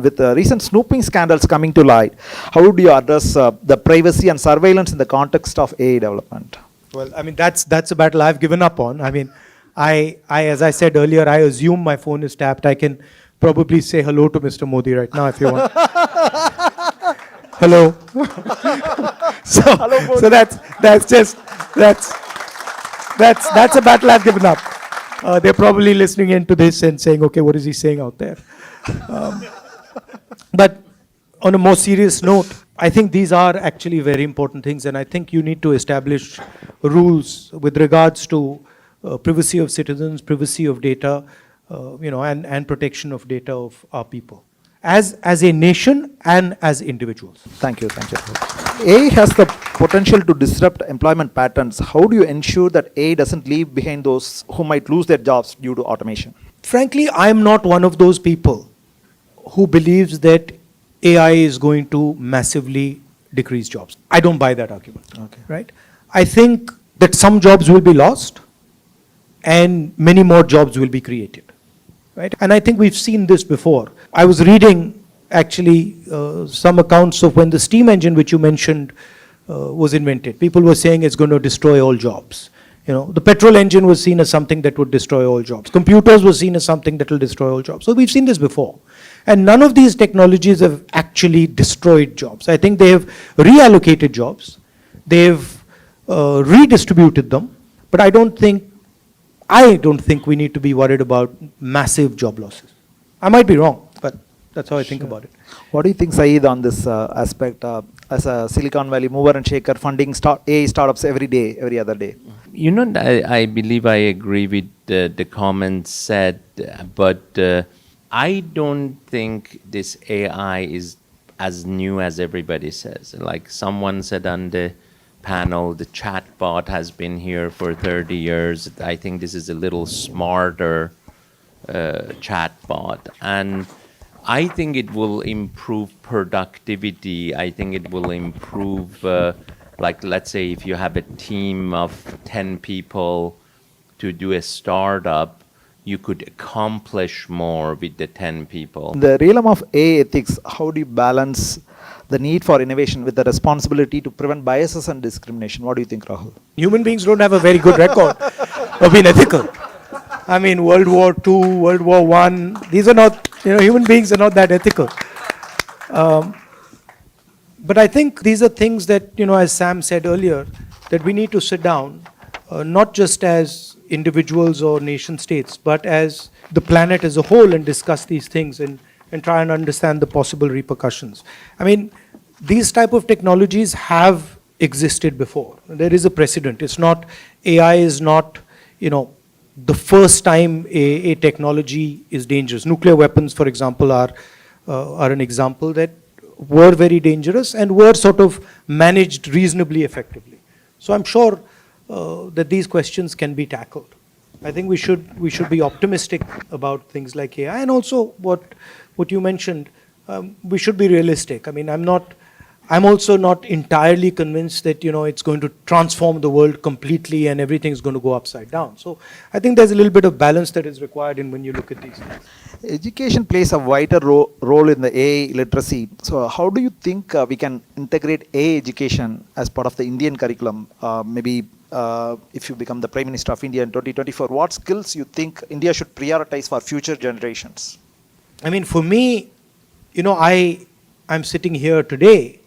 with recent snooping scandals coming to light, how would you address the privacy and surveillance in the context of AI development? Well, I mean, that's a battle I've given up on. I mean, I as I said earlier, I assume my phone is tapped. I can probably say hello to Mr. Modi right now if you want. Hello. So that's a battle I've given up. They're probably listening into this and saying, okay, what is he saying out there? But on a more serious note, I think these are actually very important things, and I think you need to establish rules with regards to privacy of citizens, privacy of data, and protection of data of our people, as a nation and as individuals. Thank you. AI has the potential to disrupt employment patterns. How do you ensure that AI doesn't leave behind those who might lose their jobs due to automation? Frankly, I'm not one of those people who believes that AI is going to massively decrease jobs. I don't buy that argument. Okay. Right? I think that some jobs will be lost and many more jobs will be created. Right? And I think we've seen this before. I was reading actually some accounts of when the steam engine, which you mentioned, was invented. People were saying it's going to destroy all jobs. The petrol engine was seen as something that would destroy all jobs. Computers were seen as something that will destroy all jobs. So we've seen this before. And none of these technologies have actually destroyed jobs. I think they have reallocated jobs. They've redistributed them. But I don't think we need to be worried about massive job losses. I might be wrong, but that's how I think about it. What do you think, Saeed, on this aspect as a Silicon Valley mover and shaker, funding AI startups every day, every other day? I believe I agree with the comments said, but I don't think this AI is as new as everybody says. Like someone said on the panel, the chatbot has been here for 30 years. I think this is a little smarter chatbot. And I think it will improve productivity. I think it will improve, like let's say if you have a team of 10 people to do a startup, you could accomplish more with the 10 people. In the realm of AI ethics, how do you balance the need for innovation with the responsibility to prevent biases and discrimination? What do you think, Rahul? Human beings don't have a very good record of being ethical. I mean, World War II, World War I, these are not, human beings are not that ethical. But I think these are things that, as Sam said earlier, that we need to sit down, not just as individuals or nation states, but as the planet as a whole and discuss these things and try and understand the possible repercussions. I mean, these type of technologies have existed before. There is a precedent. It's not, AI is not, the first time a technology is dangerous. Nuclear weapons, for example, are an example that were very dangerous and were sort of managed reasonably effectively. So I'm sure that these questions can be tackled. I think we should be optimistic about things like AI, and also what you mentioned, we should be realistic. I mean, I'm also not entirely convinced that it's going to transform the world completely and everything is going to go upside down. So I think there's a little bit of balance that is required when you look at these things. Education plays a vital role in the AI literacy. So how do you think we can integrate AI education as part of the Indian curriculum? Maybe if you become the Prime Minister of India in 2024, what skills you think India should prioritize for future generations? I mean, for me, I'm sitting here today,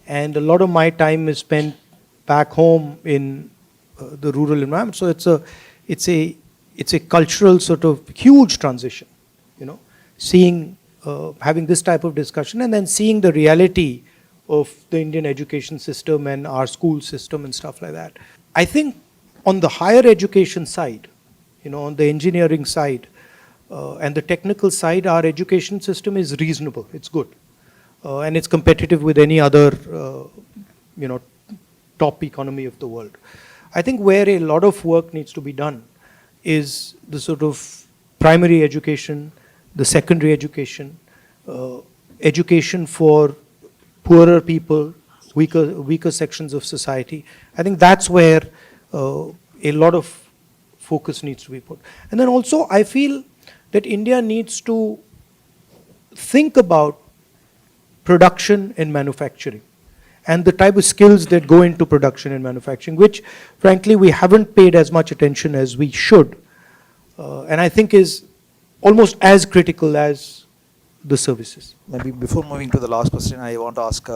and a lot of my time is spent back home in the rural environment. So it's a cultural sort of huge transition, seeing, having this type of discussion and then seeing the reality of the Indian education system and our school system and stuff like that. I think on the higher education side, on the engineering side and the technical side, our education system is reasonable. It's good. And it's competitive with any other, top economy of the world. I think where a lot of work needs to be done is the sort of primary education, the secondary education, education for poorer people, weaker sections of society. I think that's where a lot of focus needs to be put. And then also I feel that India needs to think about production and manufacturing, and the type of skills that go into production and manufacturing, which frankly we haven't paid as much attention as we should, and I think is almost as critical as the services. Maybe before moving to the last question, I want to ask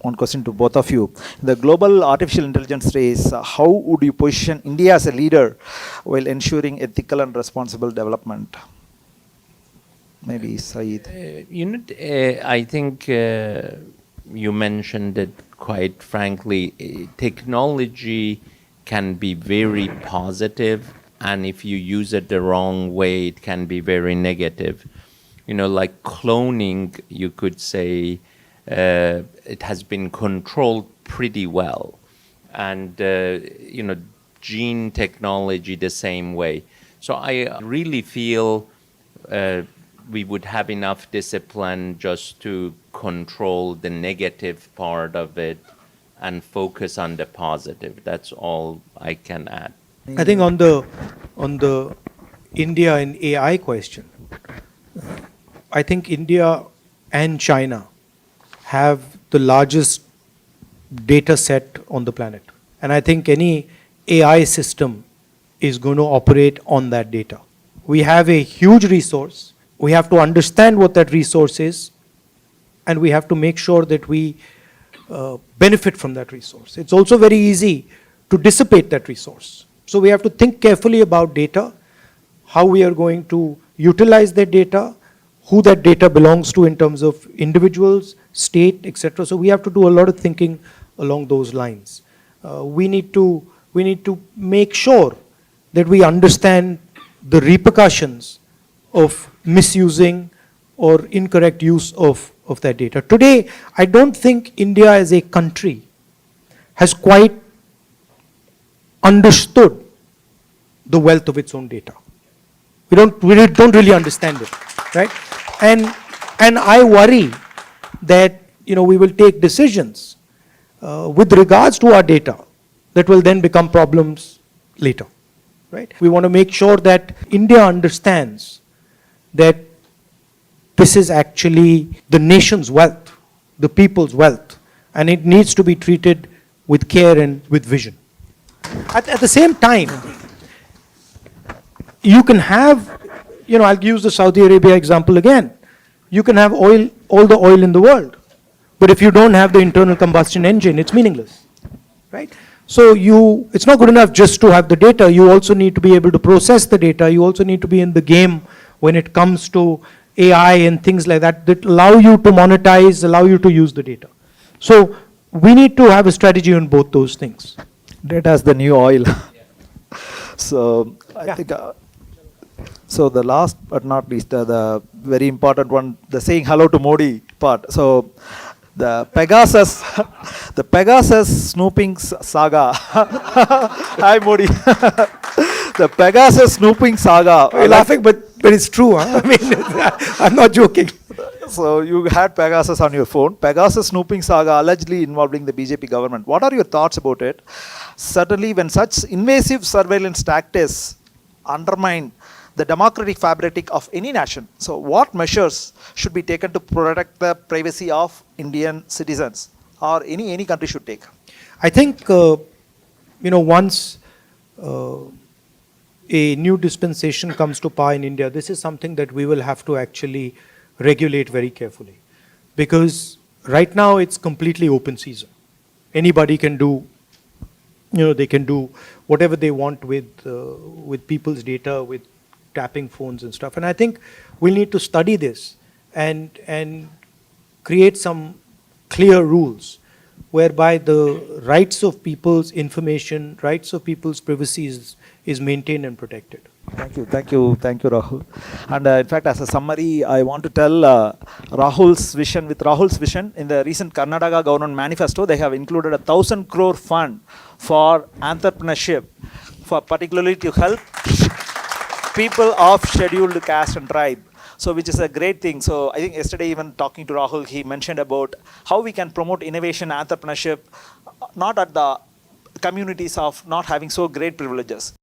one question to both of you. In the global artificial intelligence race, how would you position India as a leader while ensuring ethical and responsible development? Maybe Saeed. I think you mentioned it quite frankly. Technology can be very positive, and if you use it the wrong way, it can be very negative. Like cloning, you could say it has been controlled pretty well. And, gene technology the same way. So I really feel we would have enough discipline just to control the negative part of it and focus on the positive. That's all I can add. I think on the India and AI question, I think India and China have the largest data set on the planet. And I think any AI system is going to operate on that data. We have a huge resource. We have to understand what that resource is, and we have to make sure that we benefit from that resource. It's also very easy to dissipate that resource. So we have to think carefully about data, how we are going to utilize that data, who that data belongs to in terms of individuals, state, etc. So we have to do a lot of thinking along those lines. We need to make sure that we understand the repercussions of misusing or incorrect use of that data. Today, I don't think India as a country has quite understood the wealth of its own data. We don't really understand it, right? And I worry that we will take decisions with regards to our data that will then become problems later, right? We want to make sure that India understands that this is actually the nation's wealth, the people's wealth, and it needs to be treated with care and with vision. At the same time, you can have, I'll use the Saudi Arabia example again. You can have oil, all the oil in the world, but if you don't have the internal combustion engine, it's meaningless, right? So it's not good enough just to have the data. You also need to be able to process the data. You also need to be in the game when it comes to AI and things like that allow you to monetize, allow you to use the data. So we need to have a strategy on both those things. Data is the new oil. So I think, so the last but not least, the very important one, the saying hello to Modi part. So the Pegasus snooping saga. Hi Modi. The Pegasus snooping saga. You're laughing, but it's true. Huh? I mean, I'm not joking. So you had Pegasus on your phone. Pegasus snooping saga allegedly involving the BJP government. What are your thoughts about it? Certainly, when such invasive surveillance tactics undermine the democratic fabric of any nation, so what measures should be taken to protect the privacy of Indian citizens, or any country should take? I think once a new dispensation comes to power in India, this is something that we will have to actually regulate very carefully, because right now it's completely open season. Anybody can do, they can do whatever they want with people's data, with tapping phones and stuff. And I think we'll need to study this and create some clear rules whereby the rights of people's information, rights of people's privacy is maintained and protected. Thank you, Rahul. And in fact, as a summary, I want to tell Rahul's vision. With Rahul's vision, in the recent Karnataka government manifesto, they have included 1,000 crore fund for entrepreneurship, for particularly to help people of scheduled caste and tribe. So which is a great thing. So I think yesterday, even talking to Rahul, he mentioned about how we can promote innovation, entrepreneurship, not at the communities of not having so great privileges.